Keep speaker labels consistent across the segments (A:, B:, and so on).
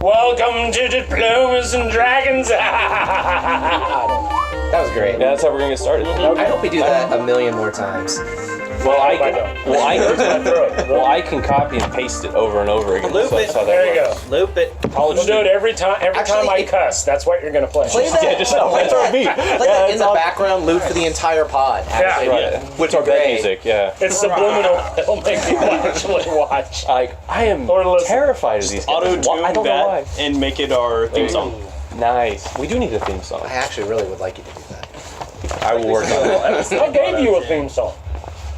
A: Welcome to Diplomas and Dragons.
B: That was great.
C: Yeah, that's how we're gonna get started.
B: I hope we do that a million more times.
C: I can copy and paste it over and over again.
D: Loop
C: so
D: it.
C: that's how that
A: There you
C: works.
A: go.
D: Loop it.
A: We'll do it every time I cuss. That's what you're gonna play.
B: Play that.
C: Yeah, just that's our beat.
B: Play that in the background loop for the entire pod. Actually.
C: Right.
B: Which
C: It's our
B: are
C: bed
B: great.
C: music, yeah.
A: It's subliminal. It'll make people actually watch.
C: I am
A: Or listen.
C: terrified of these guys.
D: Auto-tune
C: I don't know why.
D: that and make it our theme song.
C: Nice. We do need a theme song.
B: I actually really would like you to do that.
C: I will work on it.
A: I gave you a theme song.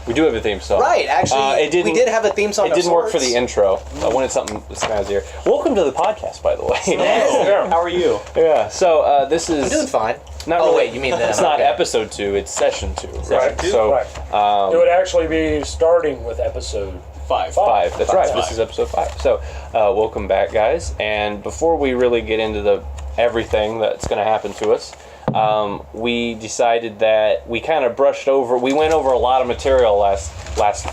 C: We do have a theme song.
B: Right, actually, we did have a theme song.
C: It didn't work for the intro. I wanted something snazzier. Welcome to the podcast, by the way.
A: Yeah.
D: How are you?
C: Yeah. So this is.
B: I'm doing fine.
C: Not
B: Oh,
C: really,
B: wait, you mean that?
C: It's not
B: Okay.
C: episode 2. It's session 2.
A: Right.
C: So
A: Right. It would actually be starting with episode
D: 5.
C: 5. That's right.
D: Five.
C: This is episode 5. So welcome back, guys. And before we really get into the everything that's going to happen to us, we decided that we kind of brushed over. We went over a lot of material last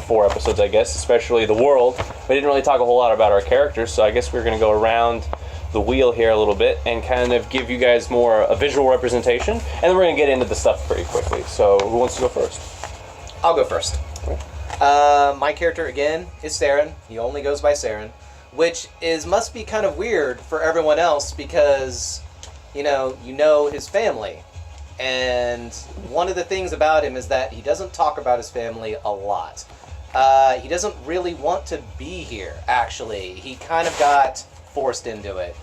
C: 4 episodes, I guess, especially the world. We didn't really talk a whole lot about our characters, so I guess we're going to go around the wheel here a little bit and kind of give you guys more a visual representation, and then we're going to get into the stuff pretty quickly. So who wants to go first?
B: I'll go first. My character, again, is Saren. He only goes by Saren, which must be kind of weird for everyone else because, you know his family. And one of the things about him is that he doesn't talk about his family a lot. He doesn't really want to be here, actually. He kind of got forced into it.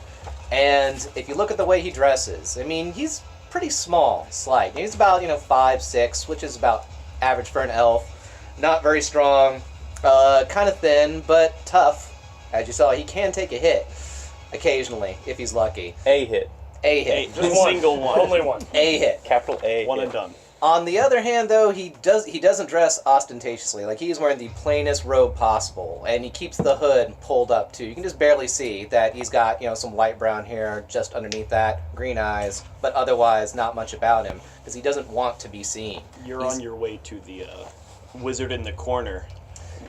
B: And if you look at the way he dresses, I mean, he's pretty small, slight. He's about, 5'6", which is about average for an elf. Not very strong, kind of thin, but tough. As you saw, he can take a hit occasionally, if he's lucky.
C: A hit.
B: A hit.
A: Just one.
D: Single one.
A: Only one.
B: A hit.
C: Capital A.
D: One
C: hit.
D: and done.
B: On the other hand, though, he doesn't dress ostentatiously. Like, he's wearing the plainest robe possible, and he keeps the hood pulled up, too. You can just barely see that he's got, some light brown hair just underneath that, green eyes, but otherwise not much about him, because he doesn't want to be seen.
D: You're on your way to the wizard in the corner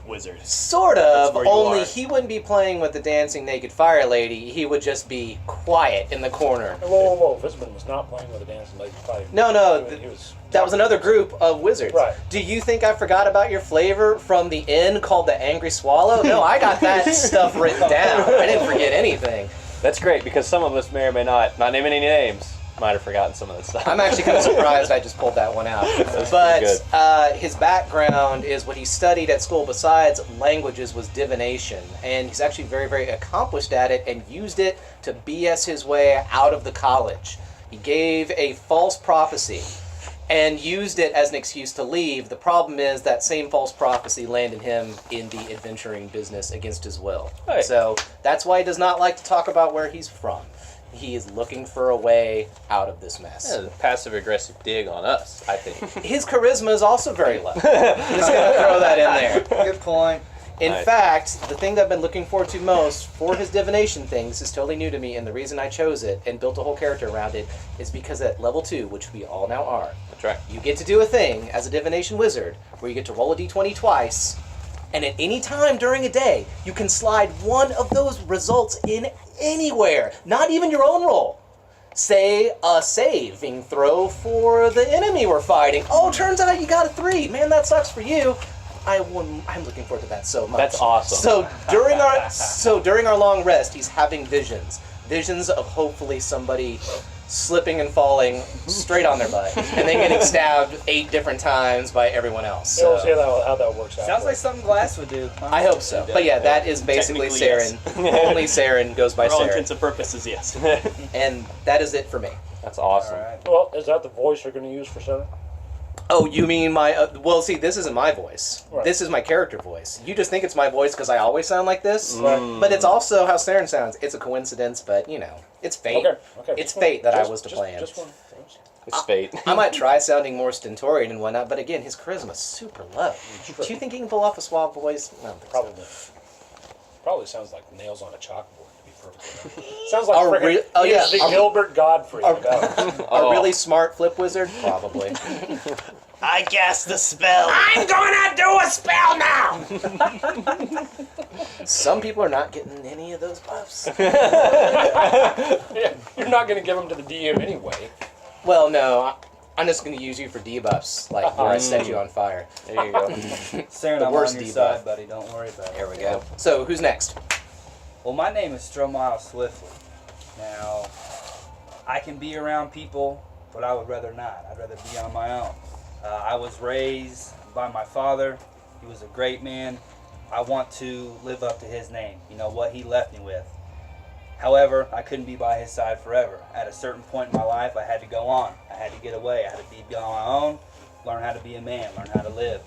D: wizard.
B: Sort
D: That's
B: of,
D: where you
B: only
D: are.
B: he wouldn't be playing with the dancing naked fire lady. He would just be quiet in the corner.
A: Whoa. Visman was not playing with a dancing lady.
B: No,
A: He was.
B: that was another group of wizards.
A: Right.
B: Do you think I forgot about your flavor from the inn called the Angry Swallow? No, I got that stuff written down. I didn't forget anything.
C: That's great, because some of us may or may not naming any names, might have forgotten some of that stuff.
B: I'm actually kind of surprised I just pulled that one out. But his background is what he studied at school besides languages was divination. And he's actually very, very accomplished at it and used it to BS his way out of the college. He gave a false prophecy and used it as an excuse to leave. The problem is that same false prophecy landed him in the adventuring business against his will.
C: Right.
B: So that's why he does not like to talk about where he's from. He is looking for a way out of this mess.
C: Yeah, passive-aggressive dig on us, I think.
B: His charisma is also very low. Just gonna throw that in there.
E: Good point.
B: In
C: Nice.
B: fact, the thing that I've been looking forward to most for his divination thing, this is totally new to me, and the reason I chose it and built a whole character around it is because at level 2, which we all now are,
C: That's right.
B: you get to do a thing as a divination wizard where you get to roll a d20 twice, and at any time during a day, you can slide one of those results in anywhere, not even your own roll. Say a saving throw for the enemy we're fighting. Oh, turns out you got a 3. Man, that sucks for you. I'm looking forward to that so much.
C: That's awesome.
B: So during our long rest, he's having visions of hopefully somebody slipping and falling straight on their butt, and then getting stabbed 8 different times by everyone else.
A: So we'll
B: So,
A: see how that works out.
E: Sounds like something Glass would do.
B: I hope so. But yeah, that is basically
D: Technically,
B: Saren. Only Saren goes by
D: For all
B: Saren.
D: intents and purposes, yes.
B: And that is it for me.
C: That's awesome.
E: Alright.
A: Well, is that the voice you're going to use for Saren?
B: Oh, you mean my... well, see, this isn't my voice.
A: Right.
B: This is my character voice. You just think it's my voice because I always sound like this.
A: Right.
B: But it's also how Saren sounds. It's a coincidence, but, it's fate.
A: Okay.
B: It's
A: Just
B: fate that I
A: just-
B: was to
A: just-
B: play him.
A: Just one.
C: It's fate.
B: I might try sounding more stentorian and whatnot, but again, his charisma's super low. Do you think he can pull off a suave voice? I don't think so.
A: Probably. Probably sounds like nails on a chalkboard, to be perfectly honest. Sounds like
B: Oh,
A: friggin'
B: oh, yeah.
A: he's the Gilbert Godfrey.
B: A really smart flip wizard? Probably.
D: I cast the spell.
A: I'm gonna do a spell now!
B: Some people are not getting any of those buffs.
A: Yeah, you're not gonna give them to the DM anyway.
B: Well, no, I'm just going to use you for debuffs, like where I set you on fire.
C: There you go.
E: Saren,
B: The
E: I'm
B: worst
E: on your
B: debuff.
E: side, buddy. Don't worry about it.
B: There we go. So, who's next?
E: Well, my name is Stromile Swiftly. Now, I can be around people, but I would rather not. I'd rather be on my own. I was raised by my father. He was a great man. I want to live up to his name, you know, what he left me with. However, I couldn't be by his side forever. At a certain point in my life, I had to go on. I had to get away. I had to be on my own, learn how to be a man, learn how to live.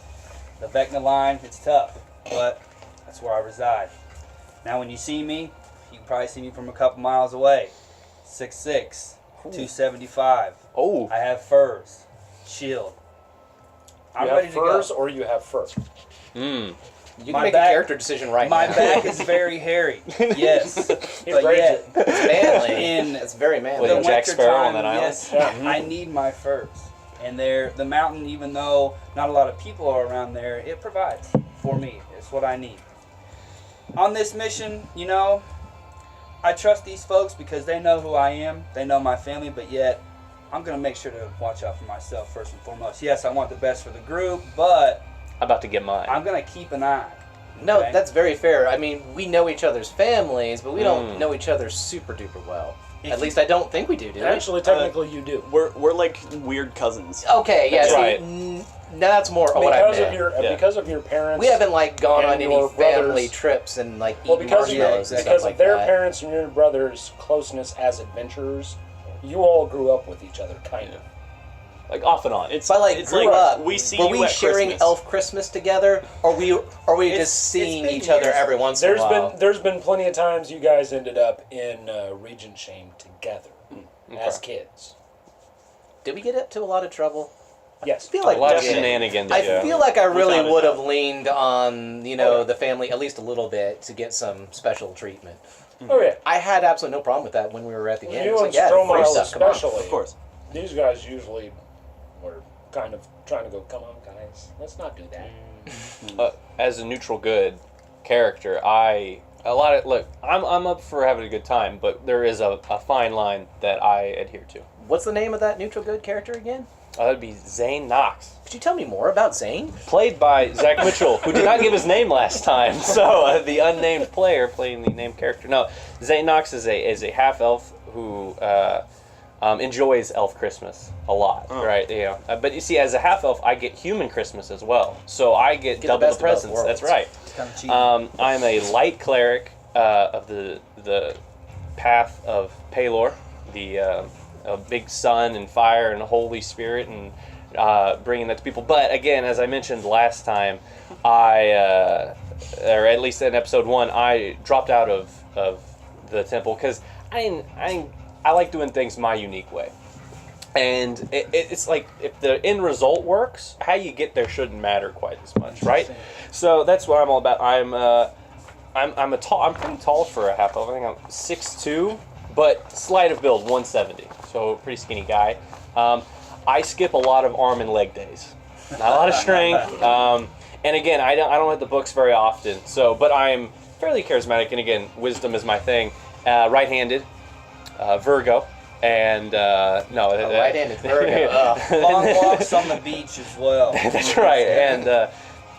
E: The Vecna line, it's tough, but that's where I reside. Now, when you see me, you can probably see me from a couple miles away. 6'6", 275.
C: Oh.
E: I have furs, shield. I'm
A: You
E: ready
A: have
E: to go.
A: furs or you have fur?
C: Mm.
B: You can
E: My
B: make
E: back-
B: a character decision right
E: My
B: now.
E: back is very hairy. Yes,
A: He
E: but
A: raised
E: yet
A: it.
B: It's manly.
E: In
B: It's very manly.
C: Well,
E: the
C: Jack
E: winter
C: Sparrow on
E: time,
C: that island?
E: yes,
A: Yeah.
E: I need my furs. And the mountain, even though not a lot of people are around there, it provides for me. It's what I need. On this mission, you know, I trust these folks because they know who I am. They know my family, but yet I'm going to make sure to watch out for myself first and foremost. Yes, I want the best for the group, but
C: About to get mine.
E: I'm going to keep an eye.
B: No,
E: okay?
B: that's very fair. I mean, we know each other's families, but we don't
C: Mm.
B: know each other super duper well.
E: If
B: At
E: you-
B: least I don't think we do we?
A: Actually, technically, you do.
D: We're like weird cousins.
B: Okay, yeah,
C: That's
B: see,
C: right.
B: that's more what I
A: Because
B: meant.
A: of your
C: Yeah.
A: because of your parents.
B: We haven't like gone
A: and
B: on any
A: your
B: family
A: brothers-
B: trips and like
A: Well,
B: eaten
A: because of your,
B: marshmallows and
A: because
B: stuff like
A: of their
B: that.
A: parents and your brothers' closeness as adventurers, you all grew up with each other, kind of.
C: Like off and on.
D: It's
B: So I like
D: it's
B: grew
D: like
B: up.
D: we see
B: Were
D: you
B: we
D: at
B: sharing
D: Christmas.
B: Elf Christmas together, or we
E: It's-
B: just seeing
E: it's been
B: each other
E: years.
B: every once in a while?
A: There's been plenty of times you guys ended up in Regent Shame together as kids.
B: Did we get into a lot of trouble?
A: Yes.
B: I feel
C: A
B: like
C: lot
B: we
C: of
B: did.
C: shenanigans.
B: I
C: yeah.
B: feel like I really
D: Without a
B: would have
D: doubt.
B: leaned on, you know, the family at least a little bit to get some special treatment.
A: Oh yeah.
B: I had absolutely no problem with that when we were at the game. It
A: You
B: was
A: and
B: like, yeah, the free
A: Stromile
B: stuff, come on.
A: especially.
D: Of course.
A: These guys usually were kind of trying to go, come on, guys, let's not do that.
C: As a neutral good character, look, I'm up for having a good time, but there is a fine line that I adhere to.
B: What's the name of that neutral good character again?
C: That'd be Zayne Knox,
B: Could you tell me more about Zayne?
C: played by Zach Mitchell, who did not give his name last time. So the unnamed player playing the named character. No, Zayne Knox is a half elf who enjoys Elf Christmas a lot, right? Yeah. But you see, as a half elf, I get human Christmas as well, so I get
B: the
C: double
B: best
C: the
B: of both
C: presents.
B: worlds.
C: That's right.
E: It's kind of cheap.
C: I'm a light cleric of the path of Palor, the big sun and fire and Holy Spirit, and bringing that to people. But again, as I mentioned last time, or at least in episode 1, I dropped out of the temple because I like doing things my unique way. And it's like, if the end result works, how you get there shouldn't matter quite as much, right? So that's what I'm all about. I'm pretty tall for a half elf. I think I'm 6'2", but slight of build, 170. So pretty skinny guy. I skip a lot of arm and leg days. Not a lot of strength. And again, I don't hit the books very often. So, but I'm fairly charismatic, and again, wisdom is my thing. Right-handed, Virgo. And
B: right-handed Virgo.
E: Long walks on the beach as well.
C: That's right. And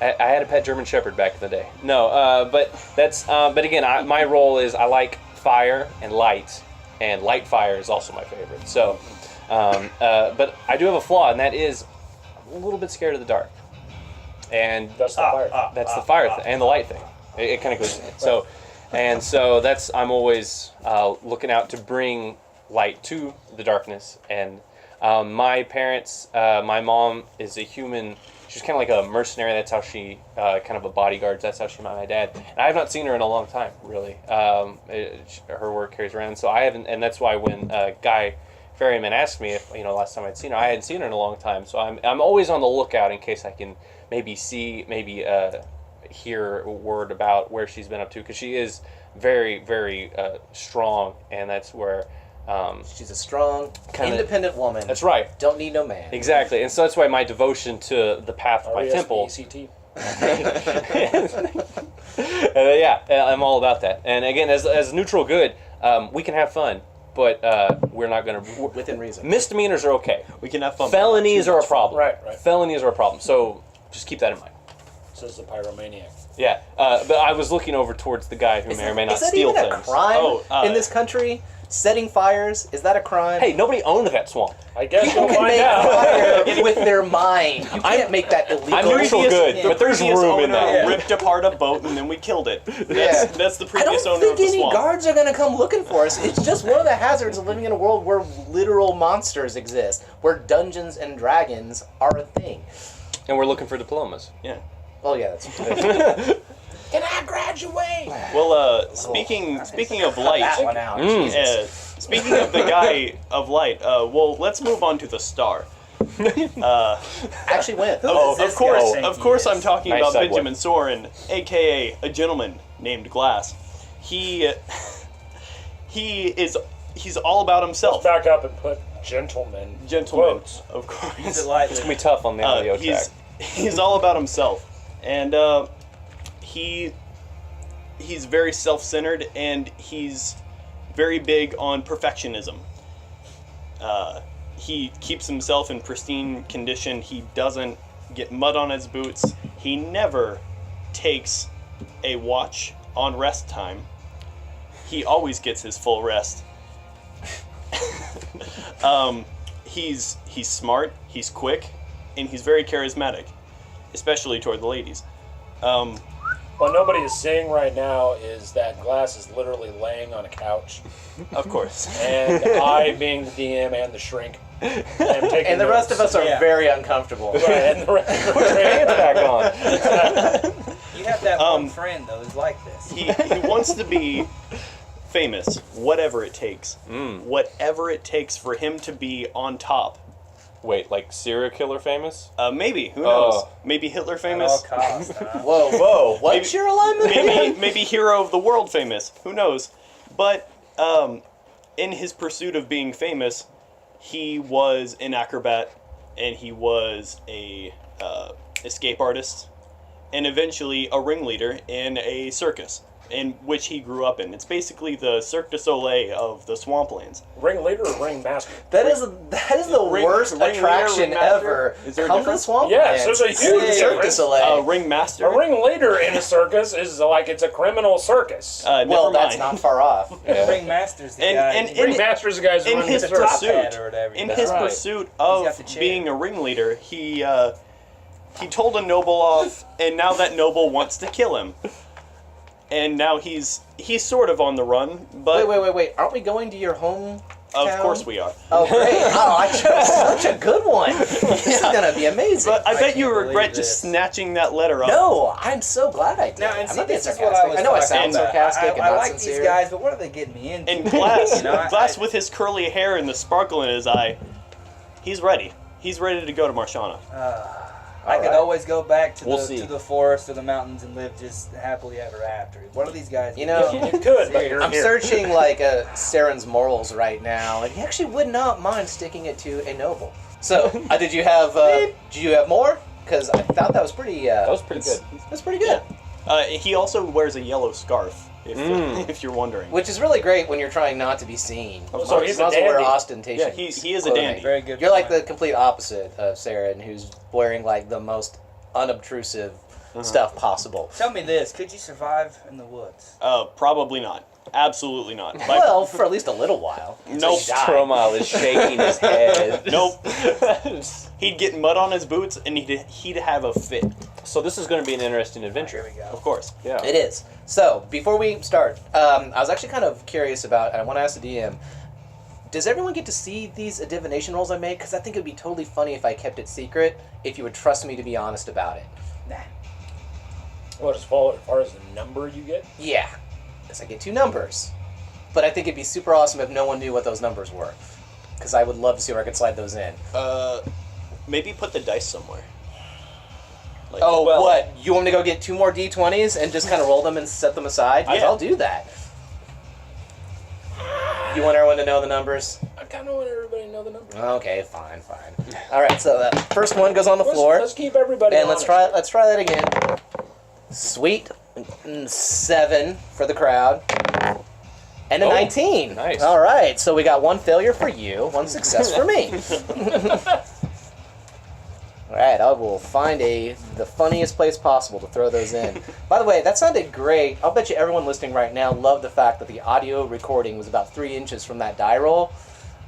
C: I had a pet German Shepherd back in the day. No, but again, my role is I like fire and light fire is also my favorite. So, but I do have a flaw, and that is I'm a little bit scared of the dark. And
A: That's the fire.
C: that's the fire thing and the light thing. It kind of goes so, and so I'm always looking out to bring light to the darkness. And my parents, my mom is a human. She's kind of like a mercenary. That's how she kind of a bodyguard. That's how she met my dad. And I have not seen her in a long time, really. Her work carries around, so I haven't. And that's why when Guy Ferryman asked me if last time I'd seen her, I hadn't seen her in a long time. So I'm always on the lookout in case I can maybe hear a word about where she's been up to, because she is very, very strong, and that's where
B: She's a strong,
C: Kinda-
B: independent woman.
C: That's right.
B: Don't need no man.
C: Exactly, and so that's why my devotion to the path of my temple.
A: RESPECT.
C: Yeah, I'm all about that. And again, as neutral good, we can have fun, but we're not going to.
B: Within reason.
C: Misdemeanors are okay.
D: We can have fun.
C: Felonies are a problem.
A: Right.
C: Felonies are a problem. So just keep that in mind.
A: Says the pyromaniac.
C: Yeah, but I was looking over towards the guy who may or may not
B: Is that
C: steal
B: even
C: things.
B: a crime
D: Oh,
B: in this country? Setting fires, is that a crime?
C: Hey, nobody owned that swamp.
A: I guess
B: People
A: you'll
B: can
A: find
B: make
A: out.
B: fire with their mind. You can't make that illegal.
C: I'm neutral good, but there's
D: previous
C: room in
D: owner
C: that.
D: ripped apart a boat and then we killed it. That's,
B: Yeah.
D: that's the
B: I
D: previous
B: don't
D: owner of
B: think
D: the
B: any
D: swamp.
B: guards are going to come looking for us. It's just one of the hazards of living in a world where literal monsters exist, where Dungeons and Dragons are a thing.
C: And we're looking for diplomas.
D: Yeah.
B: Oh yeah, that's
A: Can I graduate?
D: Well, speaking of light,
B: that one out. Jesus.
D: speaking of the guy of light, well, let's move on to the star.
B: Actually went.
D: Oh,
E: this
D: of course,
E: guy think
D: of
E: he
D: course,
E: is?
D: I'm talking
C: Nice
D: about
C: segue.
D: Benjamin Soren, aka a gentleman named Glass. He's all about himself.
A: Back up and put gentleman.
D: Gentleman,
A: Quotes.
D: of course.
E: He's a light.
C: It's going to be tough on the audio track.
D: He's all about himself, and he's very self-centered, and he's very big on perfectionism. He keeps himself in pristine condition. He doesn't get mud on his boots. He never takes a watch on rest time. He always gets his full rest. He's smart, he's quick, and he's very charismatic, especially toward the ladies.
A: What nobody is seeing right now is that Glass is literally laying on a couch,
D: Of course.
A: and I, being the DM and the shrink, am taking
B: And the rest of us are
E: Yeah.
B: very uncomfortable.
A: Right, and the rest
C: Put your hands back on.
E: You have that one friend though who's like this.
D: He wants to be famous, whatever it takes. Whatever it takes for him to be on top.
C: Wait, like serial killer famous?
D: Maybe, who knows?
C: Oh.
D: Maybe Hitler
E: At all
D: famous.
E: costs, huh?
B: Whoa. What's
D: Maybe-
B: your alignment?
D: Maybe hero of the world famous. Who knows? But in his pursuit of being famous, he was an acrobat, and he was a escape artist, and eventually a ringleader in a circus, in which he grew up in. It's basically the Cirque du Soleil of the swamplands.
A: ringleader or ringmaster?
B: That is the worst
D: ringleader,
B: attraction
D: ringmaster?
B: ever.
D: Is there a
B: Come to the
D: difference?
B: swamp.
A: Yes, there's a huge
B: Cirque du
A: difference.
B: Soleil.
D: Ringmaster.
A: A ringleader in a circus is like it's a criminal circus.
B: well,
D: Never
B: that's
D: mind.
B: not far off.
E: Ringmaster's the
D: And-
E: guy.
D: and-
E: who's
D: and-
A: Ringmaster's the guys who
D: in
A: run
D: his
A: the
E: the top
A: circus.
D: pursuit,
E: hat or whatever.
D: in
E: That's
D: his
E: right.
D: pursuit
E: got
D: of
E: the chair.
D: being a ringleader, he told a noble off, and now that noble wants to kill him. And now he's sort of on the run, but
B: Wait. Aren't we going to your home?
D: of
B: town?
D: course we are.
B: Oh, great. Oh, I chose such a good one. This is going to be amazing.
D: But I bet you
E: can't
D: regret
E: believe
D: just
E: this.
D: snatching that letter up.
B: No, I'm so glad I did.
E: Now, and
B: I'm
E: see,
B: not being
E: this is what I
B: sarcastic.
E: was
B: I know I
E: talking
B: sound
E: about.
B: sarcastic and
E: I
B: not
E: like
B: sincere.
E: these guys, but what are they getting me into?
D: And Glass,
E: You know,
D: Glass
E: I-
D: with his curly hair and the sparkle in his eye, he's ready. He's ready to go to Marshana.
E: I could
B: Alright.
E: always go back to
C: We'll see.
E: the forest or the mountains and live just happily ever after. What are these guys?
B: You know,
A: You could, but you're
B: I'm
A: here.
B: searching Saren's morals right now, and he actually would not mind sticking it to a noble. So, did you have more? Because I thought that was pretty.
C: That was pretty good.
B: That's pretty good.
D: He also wears a yellow scarf, if you're wondering.
B: Which is really great when you're trying not to be seen.
A: So he's a
B: also wear
A: dandy.
B: ostentatious.
D: Yeah, he is a
B: clothing.
D: dandy.
E: Very good.
B: You're like the
E: point.
B: complete opposite of Saren, who's wearing like the most unobtrusive stuff possible.
E: Tell me this: could you survive in the woods?
D: Probably not. Absolutely not.
B: Well, for at least a little while. until
D: Nope.
B: you die.
C: Stromile is shaking his head.
D: Nope. He'd get mud on his boots, and he'd have a fit.
C: So this is going to be an interesting adventure.
E: Here we go.
D: Of course.
C: Yeah.
B: It is. So, before we start, I was actually kind of curious about, and I want to ask the DM, does everyone get to see these divination rolls I make? Because I think it would be totally funny if I kept it secret, if you would trust me to be honest about it.
E: Nah.
A: What, as far as the number you get?
B: Yeah, because I get 2 numbers. But I think it'd be super awesome if no one knew what those numbers were. Because I would love to see where I could slide those in.
D: Maybe put the dice somewhere. Like,
B: Oh,
C: well-
B: what? You want me to go get 2 more D20s and just kind of roll them and set them aside?
D: Yeah.
B: I'll do that. You want everyone to know the numbers?
A: I kind of want everybody to know the numbers.
B: Okay, fine. All right, so the first one goes on the floor.
A: Let's keep everybody
B: And
A: honest.
B: let's try that again. Sweet 7 for the crowd. And a 19.
C: Nice.
B: All right, so we got 1 failure for you, 1 success for me. All right, I will find the funniest place possible to throw those in. By the way, that sounded great. I'll bet you everyone listening right now loved the fact that the audio recording was about 3 inches from that die roll.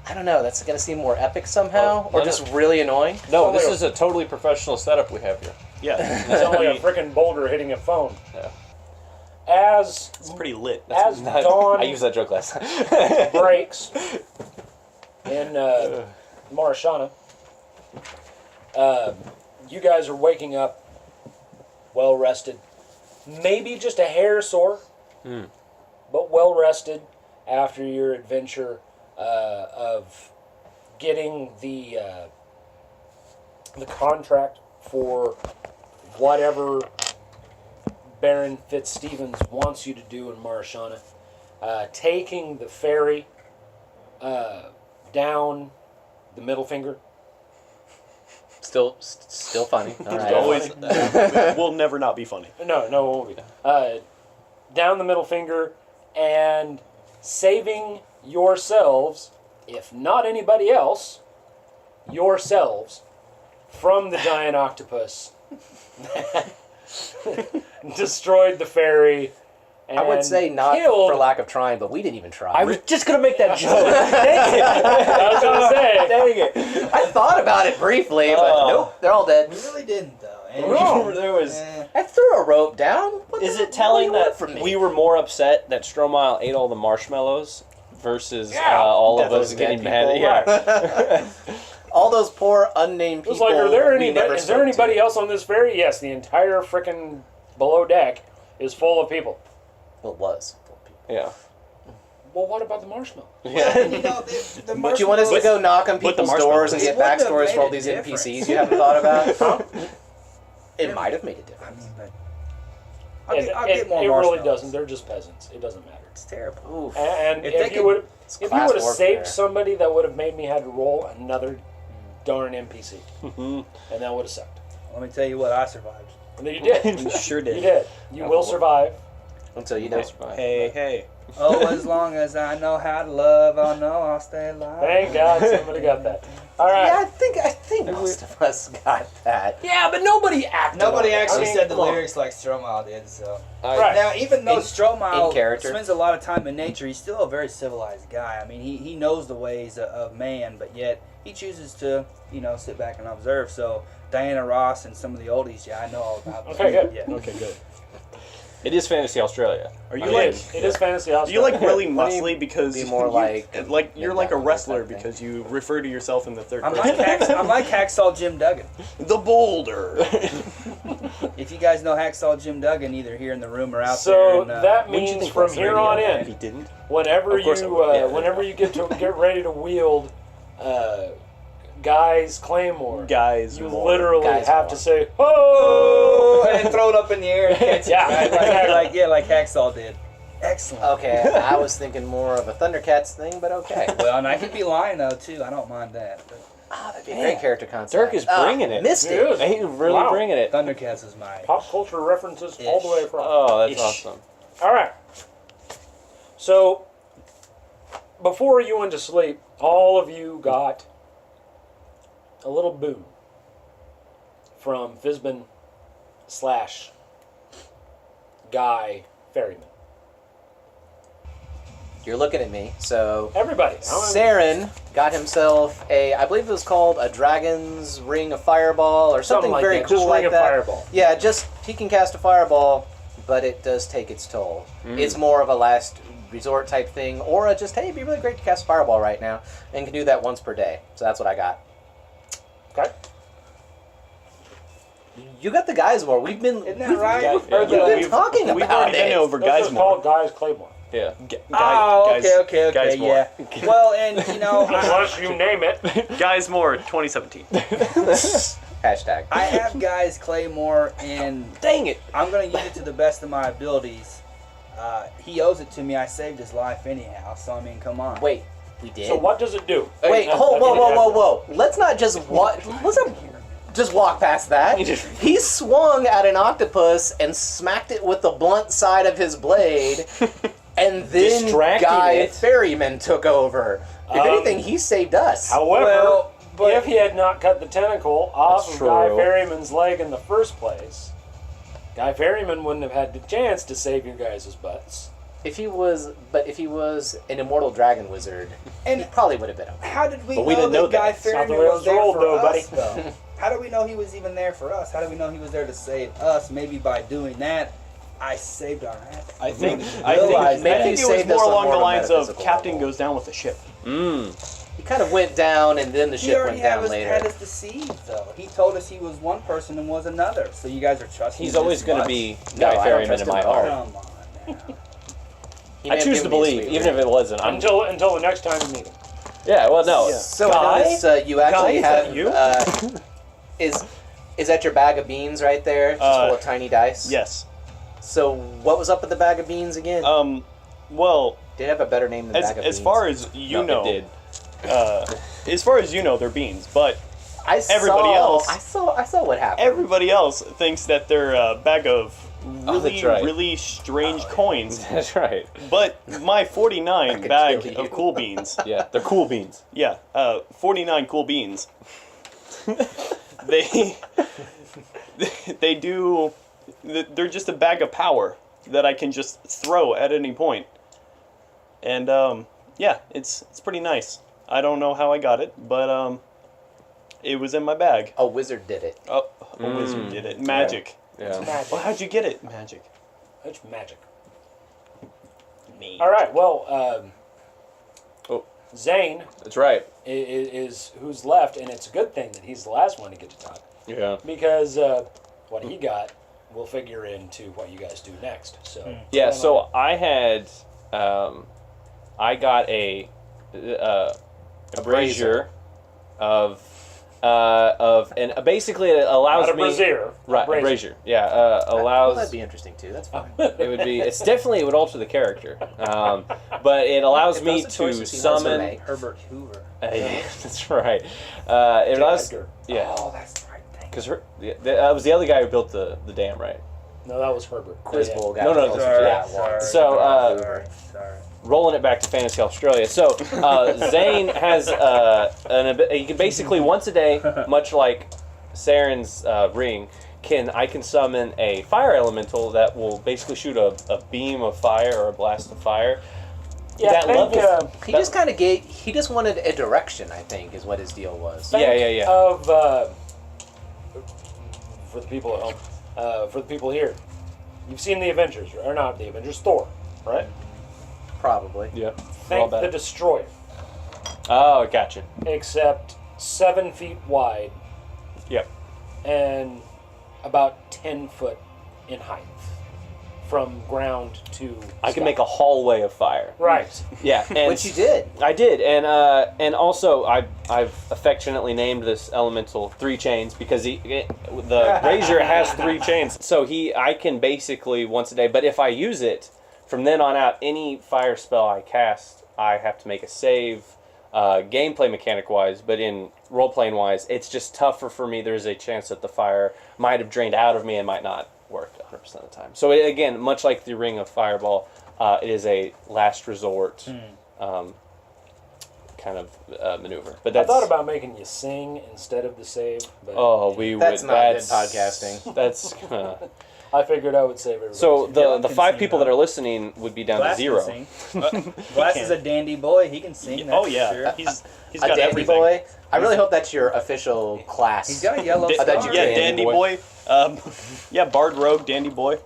B: I don't know, that's going to seem more epic somehow, or just really annoying.
C: No, this is a totally professional setup we have here.
D: Yeah.
A: It's only a freaking boulder hitting a phone.
C: Yeah.
A: As
D: It's pretty lit.
A: as dawn
C: I used that joke last time.
A: breaks in Marashana, you guys are waking up well rested, maybe just a hair sore, but well rested after your adventure of getting the contract for whatever Baron Fitzstevens wants you to do in Marashana, taking the ferry down the middle finger.
B: Still funny. All right.
D: Always will never not be funny.
A: No, it won't be. Down the middle finger and saving yourselves, if not anybody else, yourselves from the giant octopus that destroyed the ferry. And
B: I would say not
A: killed.
B: for lack of trying, but we didn't even try.
C: I was just going to make that joke. Dang it.
A: I was gonna say.
C: Dang it.
B: I thought about it briefly, but nope, they're all dead.
E: We really didn't, though. And
C: There was...
B: I threw a rope down. What
C: Is
B: the-
C: it telling
B: what do you want
C: that
B: from me?
C: we were more upset that Stromile ate all the marshmallows versus
A: Yeah.
C: all of
B: That
C: us
B: those
C: getting
B: dead
C: mad?
B: people.
C: Yeah.
B: all those poor unnamed
A: It was
B: people.
A: like, are there
B: we
A: anybody?
B: never
A: Is there
B: spoke to.
A: anybody else on this ferry? Yes, the entire frickin' below deck is full of people.
B: Well, it was.
C: Yeah.
A: Well, what about the marshmallow?
C: Yeah.
E: you know, the
B: But you want us to go knock on
D: But the
B: people's doors and get
E: marshmallows- It wouldn't
B: backstories
E: have
B: for all
E: made
B: these
E: a
B: NPCs you haven't thought about? It might have made a
E: I
B: difference.
E: mean, but
A: It
E: I'll get more
A: really
E: marshmallows.
A: doesn't. They're just peasants. It doesn't matter.
E: It's terrible.
B: Oof.
A: And
E: If
A: if,
E: they
A: you
E: could-
A: would,
B: It's
A: if you
B: class
A: would have saved
B: warfare.
A: somebody, that would have made me had to roll another darn NPC, and that would have sucked.
E: Let me tell you what, I survived.
A: And then you did.
D: You sure did.
A: You did. You will survive.
B: Until you don't.
D: Hey.
E: Oh, as long as I know how to love, I know I'll stay alive.
A: Thank God somebody got that. All right.
B: Yeah, I think most of us got that.
A: Yeah, but nobody acted.
E: Nobody
A: on it.
E: actually
A: I mean,
E: said the
A: come on.
E: lyrics like Stromile did, so.
A: Right.
E: Now, even though
B: In
E: Stromile
B: character.
E: spends a lot of time in nature, he's still a very civilized guy. I mean, he knows the ways of man, but yet he chooses to, sit back and observe. So Diana Ross and some of the oldies, I know all about them.
A: Okay, good.
E: Yeah.
D: Okay, good.
C: It is Fantasy Australia.
D: Are you
A: It
D: like?
A: is. It is fantasy house.
D: Are you like really
B: What do you
D: muscly because
B: be more
D: you're like a
B: that
D: wrestler
B: type thing?
D: because you refer to yourself in the third
E: I'm
D: person.
E: like Hacksaw Jim Duggan.
D: The boulder.
E: If you guys know Hacksaw Jim Duggan, either here in the room or out there.
A: So
E: And,
A: that
D: Wouldn't you
A: means
D: think
A: from
D: that's
A: here
D: radio
A: on
D: if he
A: in,
D: didn't?
A: whenever
C: Of course I
A: you
C: would, yeah.
A: whenever you get ready to wield Guy's Claymore,
D: Guys,
A: you
D: more.
A: literally
B: Guy's
A: have
B: more.
A: to say "Oh!"
E: and throw it up in the air and catch it.
A: Yeah,
E: right?
A: exactly.
E: like Hacksaw did. Excellent.
B: Okay, I was thinking more of a Thundercats thing, but okay.
E: Well, and I could be lying though too. I don't mind that. But
B: That'd be a great character concept.
C: Dirk is bringing it.
B: Missed
A: It
B: it.
A: is.
C: He's really
A: Wow.
C: bringing it.
E: Thundercats is my.
A: Pop culture references all the way across.
C: Oh, that's
E: Ish.
C: awesome.
A: All right. So before you went to sleep, all of you got a little boon from Fizbin / Guy Ferryman.
B: You're looking at me, so
A: Everybody.
B: Saren got himself I believe it was called a Dragon's Ring of Fireball or something
A: like
B: very
A: that.
B: cool
A: Just
B: like
A: ring of
B: that.
A: fireball.
B: Yeah, just he can cast a fireball, but it does take its toll. It's more of a last resort type thing, or just hey, it'd be really great to cast a fireball right now, and can do that once per day. So that's what I got.
A: Okay.
B: You got the guys more. We've been
E: Isn't that right?
B: We've been talking
D: We've
B: about
D: already been
B: it.
D: over
A: This
D: Guys
A: is
D: more.
A: called Guy's Claymore.
C: Yeah.
E: Oh,
D: Guys-
E: okay,
D: Guys more.
E: yeah. Well, and
A: Unless you name it.
D: Guys more 2017.
B: Hashtag.
E: I have Guys Claymore, and
C: Dang it.
E: I'm gonna use it to the best of my abilities. He owes it to me. I saved his life anyhow. So I mean, come on.
B: Wait, we did?
A: So what does it do?
B: Wait, whoa. Let's not just walk past that. He swung at an octopus and smacked it with the blunt side of his blade, and then
C: Distracting
B: Guy
C: it.
B: Ferryman took over. If anything, he saved us.
A: However, if he had not cut the tentacle off
C: That's
A: of Guy
C: true.
A: Ferryman's leg in the first place, Guy Ferryman wouldn't have had the chance to save your guys' butts.
B: If he was an immortal dragon wizard,
E: And-
B: he probably would have been okay.
E: How did we
C: But we
E: know
C: didn't know
E: that Guy
C: that.
A: It's not the
E: Ferryman
A: way it
E: was
A: was
E: there
A: rolled,
E: for
A: though,
E: us,
A: buddy.
E: though? How do we know he was even there for us? How do we know he was there to save us? Maybe by doing that, I saved our ass.
D: I think
B: Realize that.
D: it was
B: Saved us
D: more
B: on
D: along
B: more
D: the
B: of a
D: lines of
B: metaphysical
D: Captain
B: level.
D: goes down with the ship.
B: He kind of went down, and then the
E: He
B: ship
E: already
B: went down
E: had
B: later.
E: us deceived, though. He told us he was one person and was another. So you guys are trusting
C: He's
E: him
C: always
E: this
C: going to
E: much?
C: be
B: No, I
C: Guy
B: don't
C: Ferryman
B: trust
C: in
B: him
C: my
B: at all.
C: heart.
E: Come on now.
B: He
C: I
B: may have
C: choose to
B: given me a
C: believe,
B: sweet
C: even
B: ring.
C: if it wasn't.
A: Until the next time you meet him.
C: Yeah, well, no.
D: Yeah.
B: So
C: Guy?
B: I notice you actually
D: Guy, is
B: have
D: that you?
B: is that your bag of beans right there, just full of tiny dice?
D: Yes.
B: So what was up with the bag of beans again?
D: Well,
B: Did it have a better name than bag of
D: as
B: beans?
D: far as you
C: No,
D: know,
C: it did.
D: as far as you know, they're beans. But
B: everybody
D: else-
B: I saw what happened.
D: everybody else thinks that they're a bag of really,
C: that's right.
D: really strange coins.
C: That's right.
D: But my
B: I
D: 49
B: could
D: bag
B: kill you.
D: of cool beans,
C: Yeah, they're cool beans.
D: yeah, 49 cool beans. they they do. They're just a bag of power that I can just throw at any point. And yeah, it's pretty nice. I don't know how I got it, but it was in my bag.
B: A wizard did it.
D: Oh, a wizard did it. Magic.
C: Yeah.
A: Magic.
D: Well, how'd you get it? Magic.
A: It's magic.
D: Me.
A: All right. Well,
C: Oh.
A: Zayne
C: That's right.
A: is who's left, and it's a good thing that he's the last one to get to talk
C: Yeah.
A: because what he got will figure into what you guys do next. So
C: Yeah, so I had, I got a brazier and basically it allows
A: not a
C: me
A: brazier,
C: right
A: a
C: a brazier. Yeah,
B: Well,
C: allows
B: that'd be interesting too. That's fine.
C: it would be it's definitely it would alter the character, but it allows
B: If
C: me
B: those are
C: to
B: choices he wants to
C: summon.
B: make.
E: Herbert Hoover.
C: That's right. It allows
A: Edgar.
C: yeah
E: Oh, that's the right thing.
C: because that was the other guy who built the dam, right?
A: No, that was Herbert.
B: Quizbowl guy.
C: No, no,
B: was
C: sorry,
B: that
E: sorry.
B: one.
C: So,
E: Sorry.
C: rolling it back to Fantasy Australia. So Zayne has you can basically once a day, much like Saren's ring, I can summon a fire elemental that will basically shoot a beam of fire or a blast of fire.
A: Yeah,
C: That
A: I think,
C: level-
B: He just kind of he just wanted a direction, I think, is what his deal was.
C: Yeah.
A: Of for the people at home, for the people here, you've seen the Avengers, or not the Avengers, Thor, right?
B: Probably.
C: Yeah.
A: Think the Destroyer,
C: Oh, gotcha.
A: except 7 feet wide
C: Yep.
A: and about 10 foot in height, from ground to.
C: I can
A: sky.
C: make a hallway of fire.
A: Right.
C: Yeah, and
B: Which you did.
C: I did, and also I've affectionately named this elemental 3 Chains because the brazier has 3 chains. So I can basically once a day, but if I use it from then on out, any fire spell I cast, I have to make a save. Gameplay mechanic wise, but in role playing wise, it's just tougher for me. There's a chance that the fire might have drained out of me and might not work 100% of the time. So again, much like the Ring of Fireball, it is a last resort kind of maneuver. But
A: I
C: that's,
A: thought about making you sing instead of the save, but
B: That's not good podcasting.
C: That's
A: I figured I would save everybody.
C: so
E: Dylan
C: the
E: can
C: 5
E: sing,
C: people
E: though.
C: that are listening would be down
E: Glass
C: to 0.
E: can sing. Glass is a dandy boy. He can sing.
D: Oh
E: that's
D: yeah,
E: for sure.
D: he's
B: A
D: got
B: dandy
D: everything.
B: boy. I really hope that's your official class.
E: He's got a yellow
B: I thought
E: star.
B: you
D: Yeah,
B: Dandy
D: Dandy Boy. Yeah, Bard Rogue, Dandy Boy.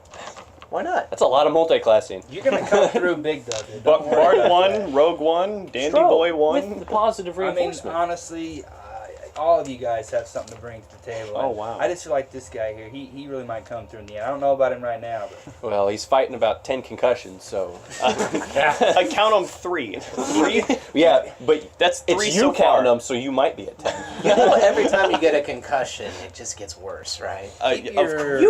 B: Why not?
C: That's a lot of multi-classing.
E: You're gonna come through big, though, dude.
D: But
E: Don't worry
D: Bard
E: about
D: 1,
E: that.
D: Rogue 1, Dandy
C: Stroke
D: Boy 1.
C: with the positive
E: I mean,
C: reinforcement.
E: honestly, all of you guys have something to bring to the table.
D: Oh, wow.
E: I just feel like this guy here. He really might come through in the end. I don't know about him right now, but
C: Well, he's fighting about 10 concussions, so
D: I count them 3. 3?
C: yeah, but
D: That's 3
C: it's you
D: so far.
C: counting them, so you might be at 10.
B: You know, every time you get a concussion, it just gets worse, right?
E: keep your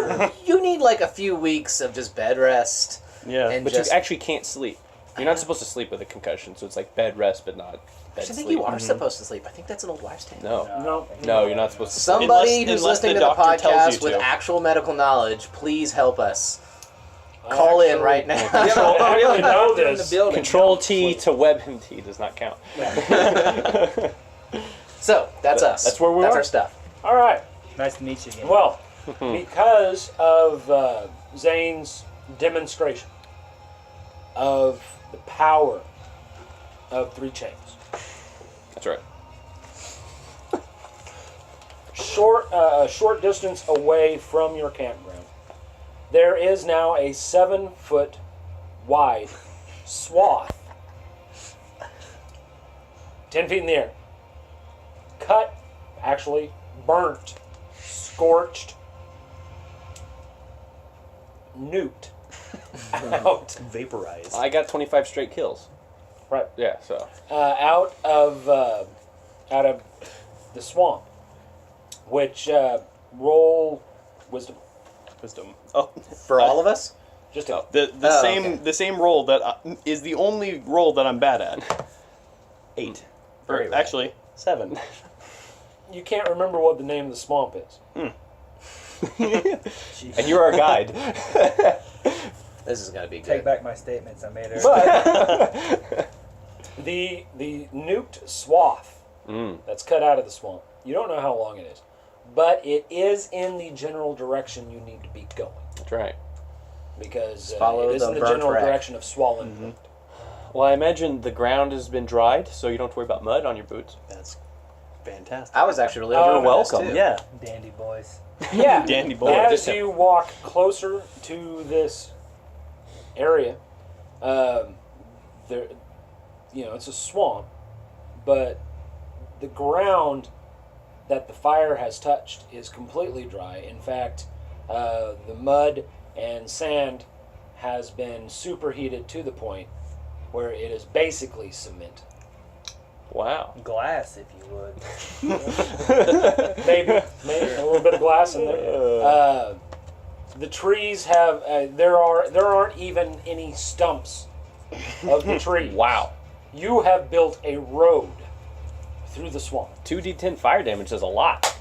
B: You need like a few weeks of just bed rest.
D: Yeah.
B: And
C: But
B: just,
C: you actually can't sleep. You're not supposed to sleep with a concussion, so it's like bed rest, but not bed
B: I think
C: sleep.
B: you are supposed to sleep. I think that's an old wives' tale.
C: No.
A: No.
C: No, you're not supposed to sleep.
B: Somebody who's
D: Unless
B: listening
D: the
B: to the
D: doctor tells
B: podcast
D: you
B: with
D: to.
B: actual medical knowledge, please help us. Call in right now.
A: I actually know
E: in the
A: this.
E: building.
C: Control T to WebMT does not count.
B: So, that's us.
C: That's where we
B: That's
C: are.
B: our stuff.
A: All right.
E: Nice to meet you again.
A: Well, because of Zayne's demonstration of the power of 3 chains,
C: That's right.
A: short distance away from your campground, there is now a 7-foot wide swath, 10 feet in the air, cut, actually burnt, scorched, nuked out,
D: Vaporized.
C: I got 25 straight kills.
A: right,
C: Yeah, so.
A: out of the swamp, which roll wisdom.
D: Wisdom. Oh,
B: For all of us?
A: Just a,
D: the same roll that is the only roll that I'm bad at. 8.
B: Very
D: Or
B: well.
D: actually, 7.
A: you can't remember what the name of the swamp is.
C: And you're our guide.
B: This is going to be good.
E: Take back my statements I made earlier.
A: But the nuked swath
C: Mm.
A: that's cut out of the swamp, you don't know how long it is, but it is in the general direction you need to be going,
C: That's right.
A: because
B: Follow
A: it is
B: the
A: in the
B: burnt
A: general
B: wreck.
A: direction of Swallond.
C: Well, I imagine the ground has been dried, so you don't have to worry about mud on your boots.
D: That's fantastic.
B: I was actually really
A: You're
B: over this,
C: welcome.
B: too.
D: Yeah.
E: Dandy boys.
A: Yeah,
D: Dandy boy.
A: as you walk closer to this area, there, it's a swamp, but the ground that the fire has touched is completely dry. In fact, the mud and sand has been superheated to the point where it is basically cement.
C: Wow.
E: Glass, if you would.
A: Maybe a little bit of glass in there. The trees have there aren't even any stumps of the trees.
C: Wow.
A: You have built a road through the swamp.
C: 2d10 fire damage is a lot.